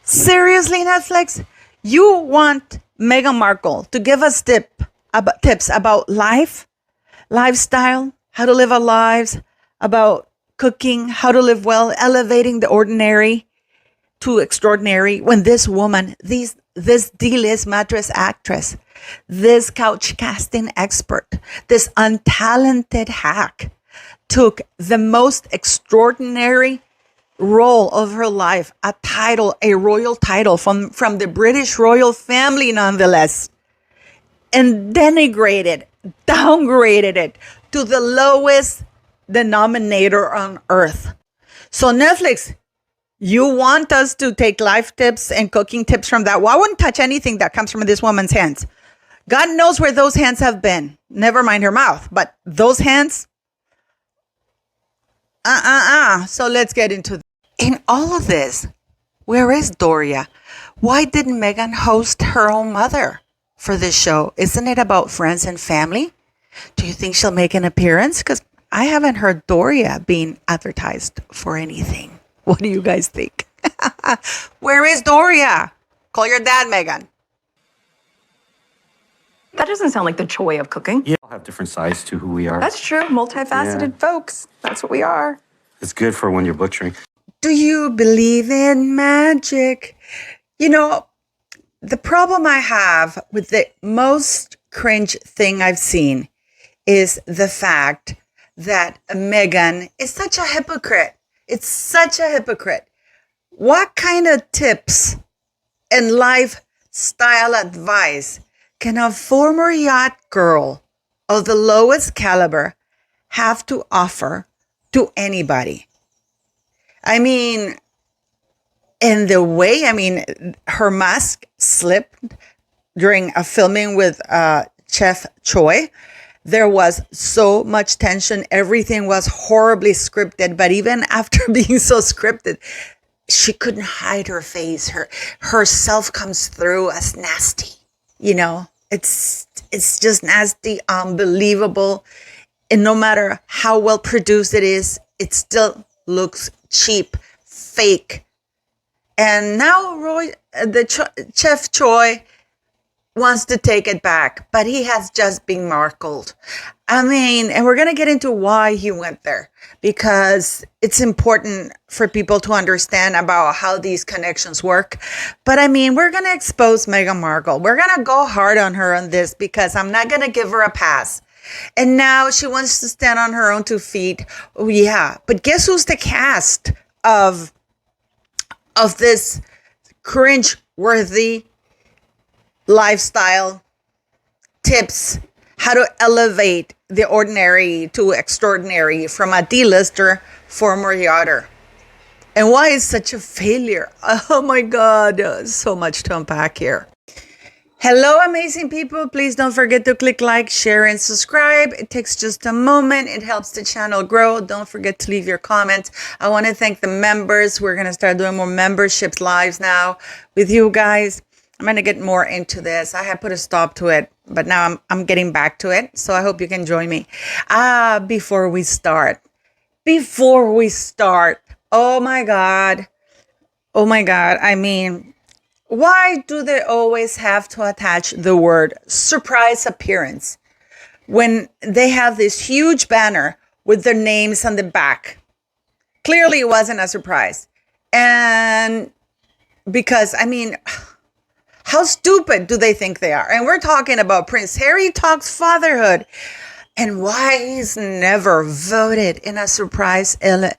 Seriously, Netflix? You want Meghan Markle to give us tips about life, lifestyle, how to live our lives, about cooking, how to live well, elevating the ordinary to extraordinary, when this woman, this D-list mattress actress, this couch casting expert, this untalented hack took the most extraordinary role of her life, a title, a royal title from the British royal family, nonetheless, and denigrated, downgraded it to the lowest denominator on earth. So Netflix, you want us to take life tips and cooking tips from that? Well, I wouldn't touch anything that comes from this woman's hands. God knows where those hands have been. Never mind her mouth, but those hands, So let's get into in all of this. Where is Doria? Why didn't Meghan host her own mother for this show? Isn't it about friends and family? Do you think she'll make an appearance? Because I haven't heard Doria being advertised for anything. What do you guys think? Where is Doria? Call your dad, Meghan. That doesn't sound like the Choi of cooking. Yeah, all have different sides to who we are. That's true. Multifaceted folks. That's what we are. It's good for when you're butchering. Do you believe in magic? You know, the problem I have with the most cringe thing I've seen is the fact that Meghan is such a hypocrite. It's such a hypocrite. What kind of tips and lifestyle advice can a former yacht girl of the lowest caliber have to offer to anybody? I mean, in the way, her mask slipped during a filming with Chef Choi. There was so much tension. Everything was horribly scripted. But even after being so scripted, she couldn't hide her face. Her self comes through as nasty. You know, it's just nasty, unbelievable. And no matter how well produced it is, it still looks cheap, fake. And now Chef Choi wants to take it back, but he has just been markled. And we're going to get into why he went there, because it's important for people to understand about how these connections work. But we're going to expose Meghan Markle. We're going to go hard on her on this, because I'm not going to give her a pass. And now she wants to stand on her own 2 feet. Oh, yeah. But guess who's the cast of this cringe-worthy lifestyle tips, how to elevate the ordinary to extraordinary from a D-lister former yachter? And why is such a failure? Oh my God, so much to unpack here. Hello, amazing people. Please don't forget to click like, share, and subscribe. It takes just a moment. It helps the channel grow. Don't forget to leave your comments. I want to thank the members. We're going to start doing more memberships lives now with you guys. I'm going to get more into this. I had put a stop to it, but now I'm getting back to it. So I hope you can join me. Before we start, oh my God. Why do they always have to attach the word surprise appearance when they have this huge banner with their names on the back? Clearly it wasn't a surprise. And because, how stupid do they think they are? And we're talking about Prince Harry talks fatherhood and why he's never voted in a surprise LA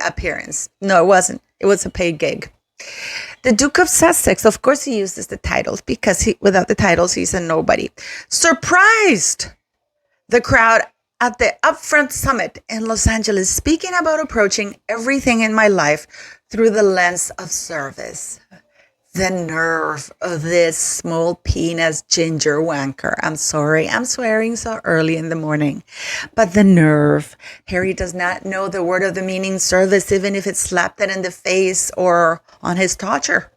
appearance. No, it wasn't. It was a paid gig. The Duke of Sussex, of course, he uses the titles because without the titles, he's a nobody. Surprised the crowd at the Upfront Summit in Los Angeles, speaking about approaching everything in my life through the lens of service. The nerve of this small penis ginger wanker. I'm sorry, I'm swearing so early in the morning. But the nerve. Harry does not know the word of the meaning service, even if it's slapped it in the face or on his torture.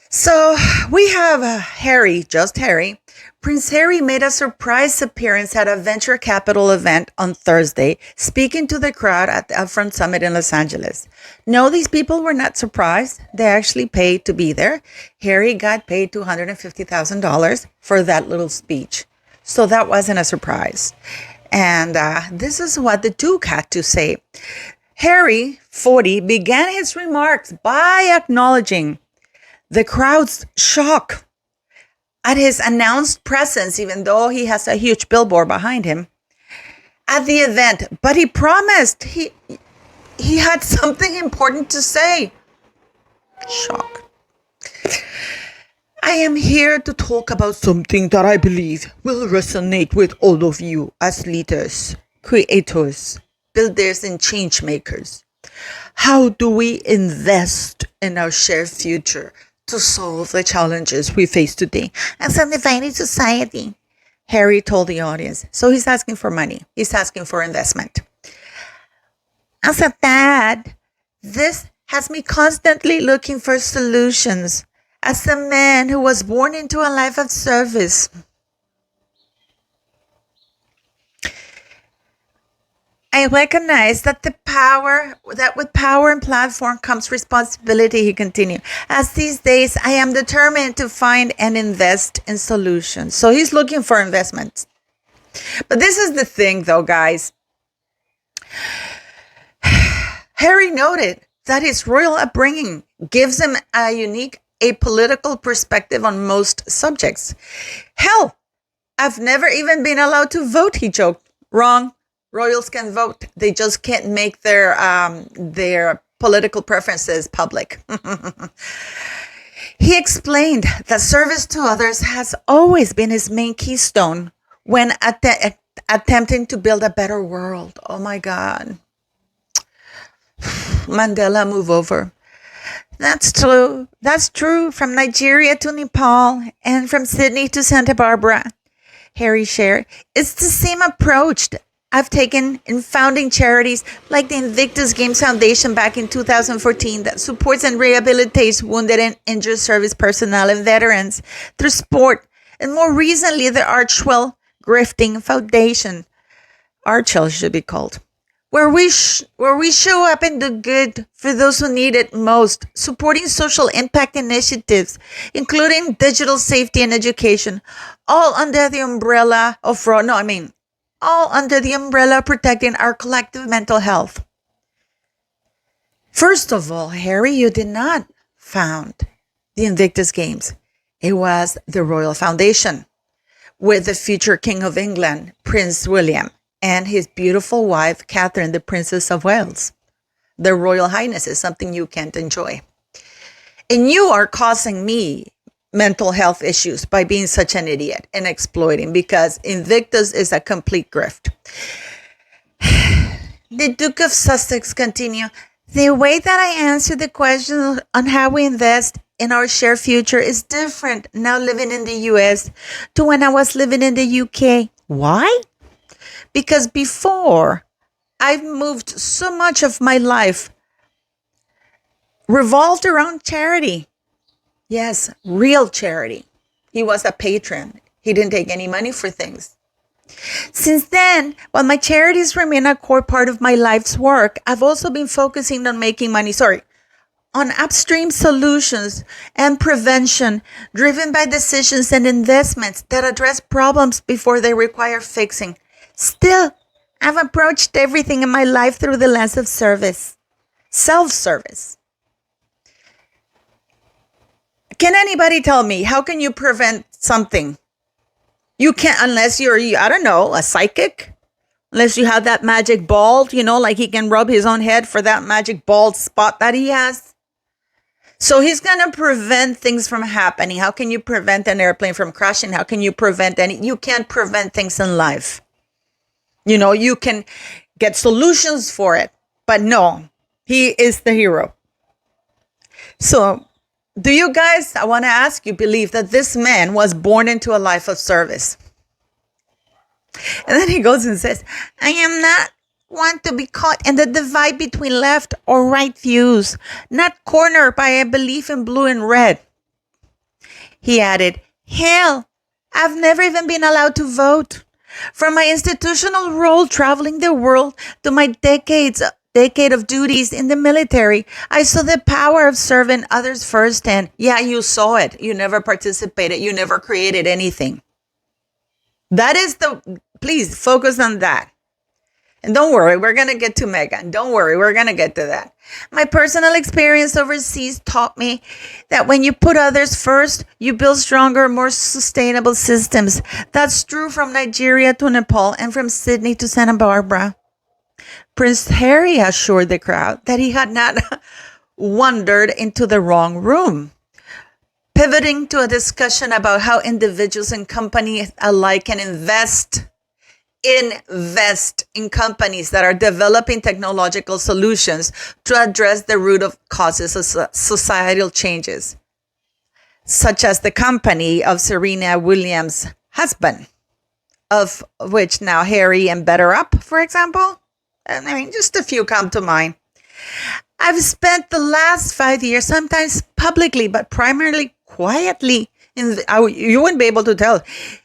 So we have Harry, just Harry, Prince Harry made a surprise appearance at a venture capital event on Thursday, speaking to the crowd at the Upfront Summit in Los Angeles. No, these people were not surprised. They actually paid to be there. Harry got paid $250,000 for that little speech. So that wasn't a surprise. And this is what the Duke had to say. Harry, 40, began his remarks by acknowledging the crowd's shock at his announced presence, even though he has a huge billboard behind him, at the event. But he promised he had something important to say. Shock. I am here to talk about something that I believe will resonate with all of you as leaders, creators, builders, and change makers. How do we invest in our shared future to solve the challenges we face today as a divided society? Harry told the audience. So he's asking for money. He's asking for investment. As a dad, this has me constantly looking for solutions. As a man who was born into a life of service, I recognize that with power and platform comes responsibility, he continued. As these days, I am determined to find and invest in solutions. So he's looking for investments. But this is the thing, though, guys. Harry noted that his royal upbringing gives him a unique apolitical perspective on most subjects. Hell, I've never even been allowed to vote, he joked. Wrong. Royals can vote. They just can't make their political preferences public. He explained that service to others has always been his main keystone when attempting to build a better world. Oh my God. Mandela, move over. That's true. That's true. From Nigeria to Nepal and from Sydney to Santa Barbara, Harry shared. It's the same approach I've taken in founding charities like the Invictus Games Foundation back in 2014 that supports and rehabilitates wounded and injured service personnel and veterans through sport. And more recently, the Archwell Grifting Foundation, Archwell should be called, where we show up and do good for those who need it most, supporting social impact initiatives, including digital safety and education, all under the umbrella of all under the umbrella of protecting our collective mental health. First of all, Harry, you did not found the Invictus Games. It was the Royal Foundation with the future King of England, Prince William, and his beautiful wife, Catherine, the Princess of Wales. Their Royal Highness is something you can't enjoy. And you are causing me mental health issues by being such an idiot and exploiting, because Invictus is a complete grift. The Duke of Sussex continued, the way that I answer the question on how we invest in our shared future is different now living in the US to when I was living in the UK. Why? Because before, I've moved so much of my life revolved around charity. Yes, real charity. He was a patron. He didn't take any money for things. Since then, while my charities remain a core part of my life's work, I've also been focusing on on upstream solutions and prevention driven by decisions and investments that address problems before they require fixing. Still, I've approached everything in my life through the lens of service, self-service. Can anybody tell me, how can you prevent something? You can't unless you're, I don't know, a psychic. Unless you have that magic ball, like he can rub his own head for that magic bald spot that he has. So he's going to prevent things from happening. How can you prevent an airplane from crashing? How can you prevent you can't prevent things in life. You can get solutions for it. But no, he is the hero. So, do you guys, I want to ask you, believe that this man was born into a life of service? And then he goes and says, I am not one to be caught in the divide between left or right views, not cornered by a belief in blue and red. He added, hell, I've never even been allowed to vote. From my institutional role traveling the world to my decade of duties in the military, I saw the power of serving others firsthand. Yeah, you saw it. You never participated. You never created anything. Please focus on that. And don't worry, we're going to get to Meghan. Don't worry, we're going to get to that. My personal experience overseas taught me that when you put others first, you build stronger, more sustainable systems. That's true from Nigeria to Nepal and from Sydney to Santa Barbara. Prince Harry assured the crowd that he had not wandered into the wrong room. Pivoting to a discussion about how individuals and companies alike can invest in companies that are developing technological solutions to address the root of causes of societal changes, such as the company of Serena Williams' husband, of which now Harry and Better Up, for example. I mean, just a few come to mind. I've spent the last 5 years, sometimes publicly, but primarily quietly, you wouldn't be able to tell,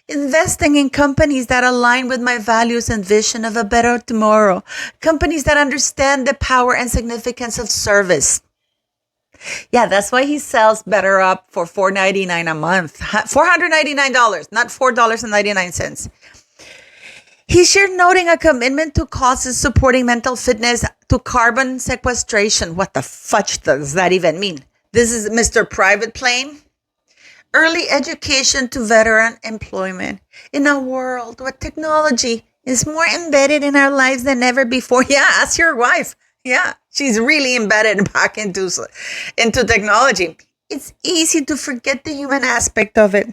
investing in companies that align with my values and vision of a better tomorrow. Companies that understand the power and significance of service. Yeah, that's why he sells Better Up for $4.99 a month. $499, not $4.99. He shared noting a commitment to causes supporting mental fitness to carbon sequestration. What the fudge does that even mean? This is Mr. Private Plane. Early education to veteran employment in a world where technology is more embedded in our lives than ever before. Yeah, ask your wife. Yeah, she's really embedded back into technology. It's easy to forget the human aspect of it.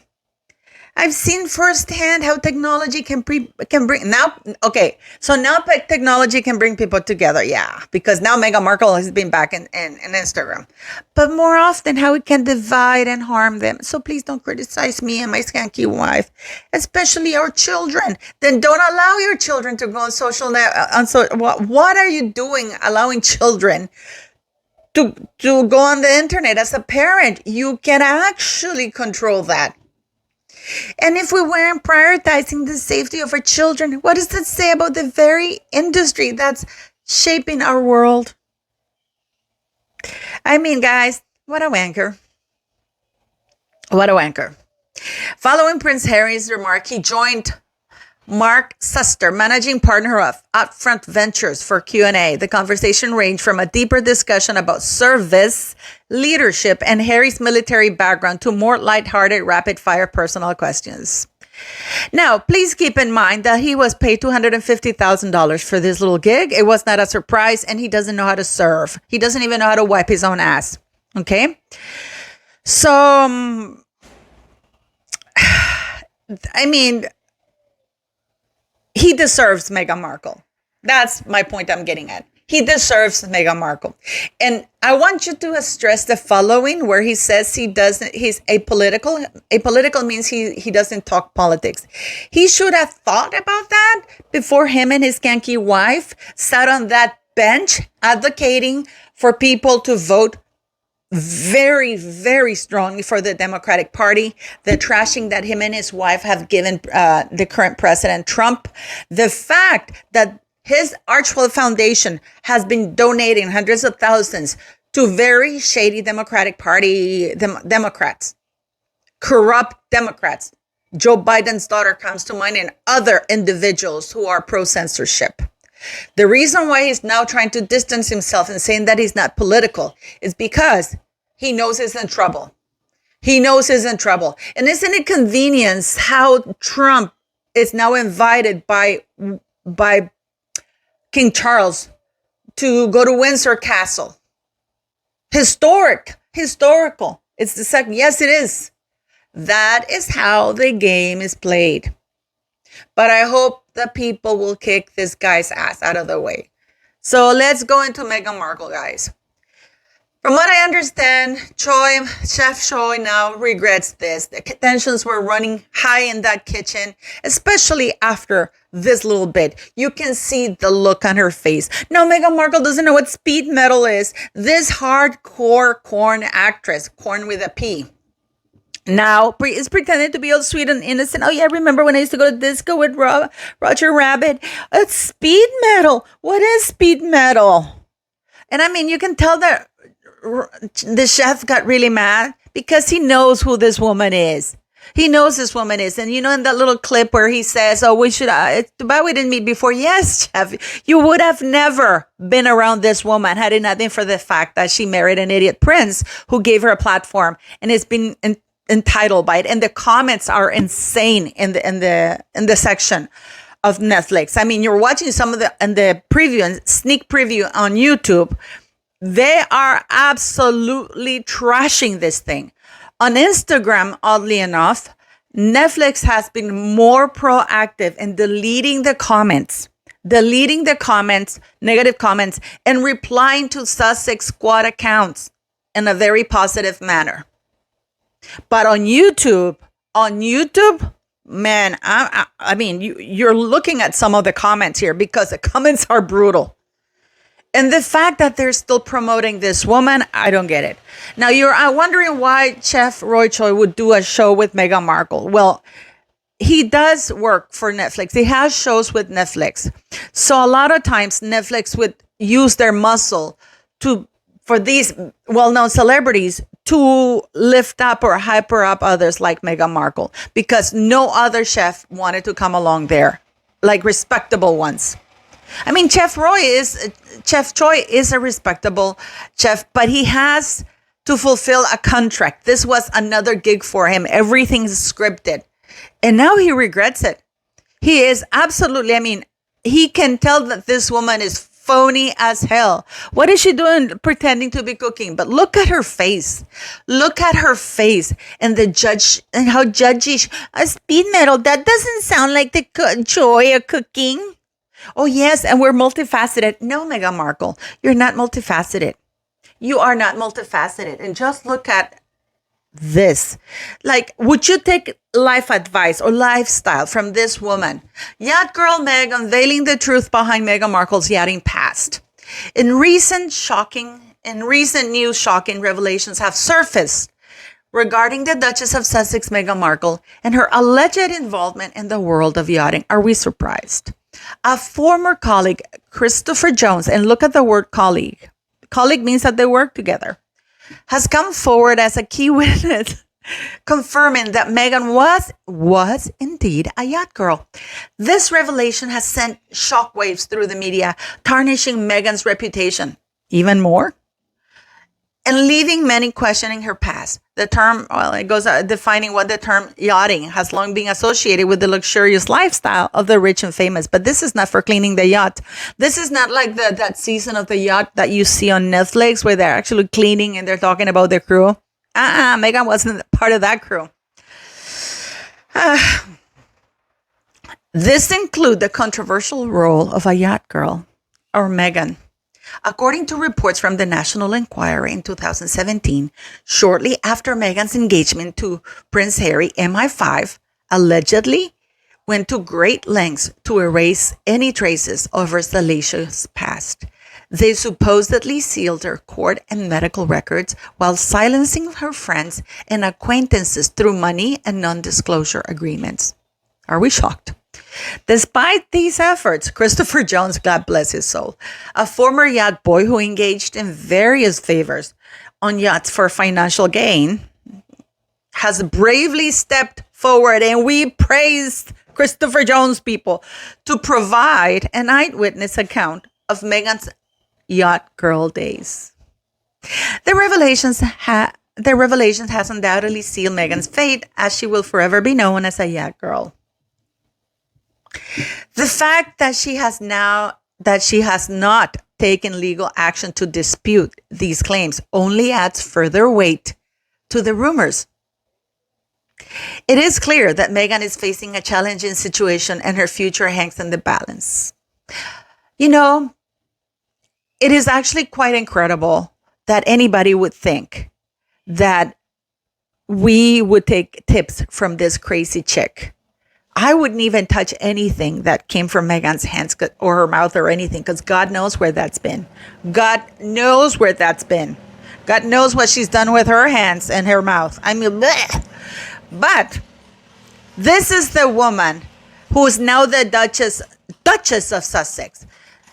I've seen firsthand how technology can bring now. Okay, so now technology can bring people together. Yeah, because now Meghan Markle has been back in Instagram, but more often how it can divide and harm them. So please don't criticize me and my skanky wife, especially our children. Then don't allow your children to go on social net. What are you doing? Allowing children to go on the internet? As a parent, you can actually control that. And if we weren't prioritizing the safety of our children, what does that say about the very industry that's shaping our world? I mean, guys, what a wanker. What a wanker. Following Prince Harry's remark, he joined Mark Suster, managing partner of Upfront Ventures, for Q&A. The conversation ranged from a deeper discussion about service, leadership, and Harry's military background to more lighthearted, rapid-fire personal questions. Now, please keep in mind that he was paid $250,000 for this little gig. It was not a surprise, and he doesn't know how to serve. He doesn't even know how to wipe his own ass. Okay? So, I mean, he deserves Meghan Markle. That's my point I'm getting at. He deserves Meghan Markle. And I want you to stress the following, where he says he's apolitical. Apolitical means he doesn't talk politics. He should have thought about that before him and his skanky wife sat on that bench advocating for people to vote very, very strongly for the Democratic Party, the trashing that him and his wife have given the current president, Trump, the fact that his Archwell Foundation has been donating hundreds of thousands to very shady Democratic Party Democrats, corrupt Democrats. Joe Biden's daughter comes to mind, and other individuals who are pro-censorship. The reason why he's now trying to distance himself and saying that he's not political is because he knows he's in trouble. He knows he's in trouble. And isn't it convenience how Trump is now invited by King Charles to go to Windsor Castle? Historical. It's the second. Yes, it is. That is how the game is played. But I hope the people will kick this guy's ass out of the way. So let's go into Meghan Markle, guys. From what I understand, Chef Roy now regrets this. The tensions were running high in that kitchen, especially after this little bit. You can see the look on her face. Now, Meghan Markle doesn't know what speed metal is. This hardcore corn actress, corn with a P, Now is pretending to be all sweet and innocent. Oh yeah, remember when I used to go to disco with Roger Rabbit? It's speed metal. What is speed metal? And I mean, you can tell that the chef got really mad because he knows who this woman is. He knows this woman is. And you know, in that little clip where he says, oh, we should, it's too bad we didn't meet before. Yes, chef, you would have never been around this woman had it not been for the fact that she married an idiot prince who gave her a platform and has been entitled by it. And the comments are insane in the section of Netflix. I mean, you're watching some of the preview and sneak preview on YouTube. They are absolutely trashing this thing. On Instagram, oddly enough, Netflix has been more proactive in deleting the comments, negative comments, and replying to Sussex Squad accounts in a very positive manner. But on YouTube, man, I mean, you're looking at some of the comments here because the comments are brutal. And the fact that they're still promoting this woman, I don't get it. Now, you're wondering why Chef Roy Choi would do a show with Meghan Markle. Well, he does work for Netflix. He has shows with Netflix. So a lot of times Netflix would use their muscle for these well-known celebrities to lift up or hyper up others like Meghan Markle, because no other chef wanted to come along there, like respectable ones. I mean, Chef Choi is a respectable chef, but he has to fulfill a contract. This was another gig for him. Everything's scripted. And now he regrets it. He is absolutely, I mean, he can tell that this woman is phony as hell. What is she doing pretending to be cooking? But look at her face. Look at her face and the judge and how judgy. A speed metal, that doesn't sound like the joy of cooking. Oh, yes, and we're multifaceted. No, Meghan Markle, you're not multifaceted. You are not multifaceted. And just look at this. Like, would you take life advice or lifestyle from this woman? Yacht girl Meg unveiling the truth behind Meghan Markle's yachting past. In recent news, shocking revelations have surfaced regarding the Duchess of Sussex, Meghan Markle, and her alleged involvement in the world of yachting. Are we surprised? A former colleague, Christopher Jones, and look at the word colleague. Colleague means that they work together, has come forward as a key witness, confirming that Meghan was indeed a yacht girl. This revelation has sent shockwaves through the media, tarnishing Meghan's reputation even more, and leaving many questioning her past. The term, well, it goes defining what the term yachting has long been associated with the luxurious lifestyle of the rich and famous. But this is not for cleaning the yacht. This is not like that season of the yacht that you see on Netflix where they're actually cleaning and they're talking about their crew. Meghan wasn't part of that crew. This includes the controversial role of a yacht girl, or Meghan. According to reports from the National Enquirer in 2017, shortly after Meghan's engagement to Prince Harry, MI5 allegedly went to great lengths to erase any traces of her salacious past. They supposedly sealed her court and medical records while silencing her friends and acquaintances through money and non-disclosure agreements. Are we shocked? Despite these efforts, Christopher Jones, God bless his soul, a former yacht boy who engaged in various favors on yachts for financial gain, has bravely stepped forward, and we praise Christopher Jones, people, to provide an eyewitness account of Meghan's yacht girl days. The revelations has undoubtedly sealed Meghan's fate, as she will forever be known as a yacht girl. The fact that she has not taken legal action to dispute these claims only adds further weight to the rumors. It is clear that Meghan is facing a challenging situation and her future hangs in the balance. You know, it is actually quite incredible that anybody would think that we would take tips from this crazy chick. I wouldn't even touch anything that came from Meghan's hands or her mouth or anything, because God knows where that's been. God knows where that's been. God knows what she's done with her hands and her mouth. I mean, bleh. But this is the woman who is now the Duchess of Sussex.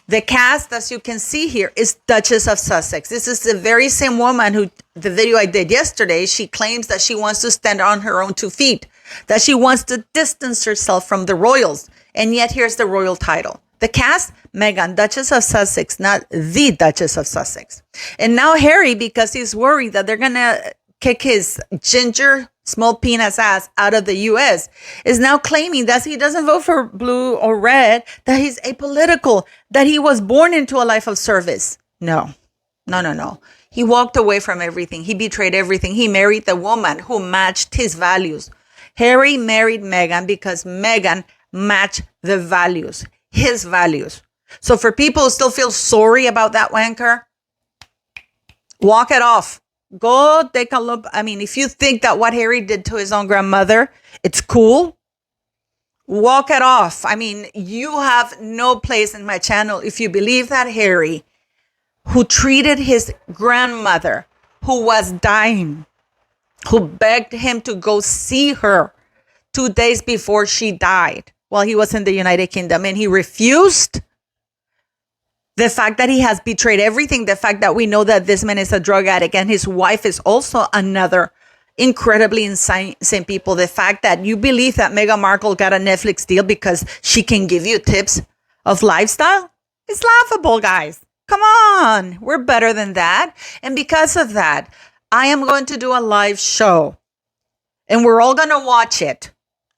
The cast, as you can see here, is Duchess of Sussex. This is the very same woman who, the video I did yesterday, she claims that she wants to stand on her own 2 feet, that she wants to distance herself from the royals. And yet here's the royal title. The cast, Meghan, Duchess of Sussex, not the Duchess of Sussex. And now Harry, because he's worried that they're going to kick his ginger small penis ass out of the U.S., is now claiming that he doesn't vote for blue or red, that he's apolitical, that he was born into a life of service. No. He walked away from everything. He betrayed everything. He married the woman who matched his values. Harry married Meghan because Meghan matched the values, his values. So for people who still feel sorry about that wanker, walk it off. Go take a look. I mean, if you think that what Harry did to his own grandmother, it's cool, walk it off. I mean, you have no place in my channel if you believe that Harry, who treated his grandmother, who was dying, who begged him to go see her 2 days before she died while he was in the United Kingdom, and he refused. The fact that he has betrayed everything, the fact that we know that this man is a drug addict and his wife is also another incredibly insane people. The fact that you believe that Meghan Markle got a Netflix deal because she can give you tips of lifestyle, it's laughable, guys. Come on, we're better than that. And because of that, I am going to do a live show and we're all going to watch it.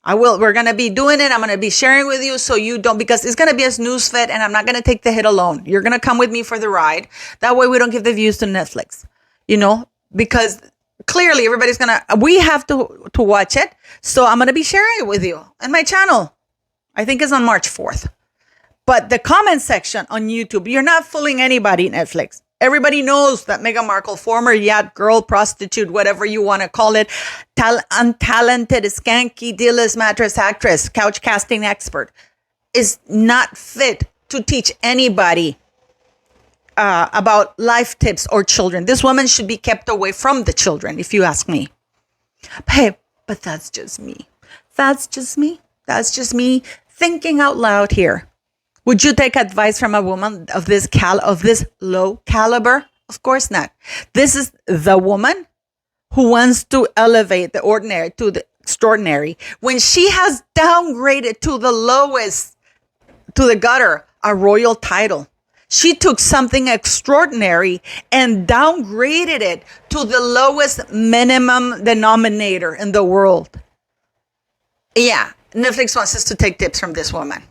We're going to be doing it. I'm going to be sharing with you so you don't, because it's going to be a snooze fed and I'm not going to take the hit alone. You're going to come with me for the ride. That way we don't give the views to Netflix, because clearly everybody's we have to watch it. So I'm going to be sharing it with you on my channel. I think it's on March 4th. But the comment section on YouTube, you're not fooling anybody, Netflix. Everybody knows that Meghan Markle, former yacht girl, prostitute, whatever you want to call it, untalented, skanky, dealers, mattress actress, couch casting expert, is not fit to teach anybody about life tips or children. This woman should be kept away from the children, if you ask me. Hey, but that's just me. That's just me thinking out loud here. Would you take advice from a woman of this low caliber? Of course not. This is the woman who wants to elevate the ordinary to the extraordinary when she has downgraded to the lowest, to the gutter, a royal title. She took something extraordinary and downgraded it to the lowest minimum denominator in the world. Yeah, Netflix wants us to take tips from this woman.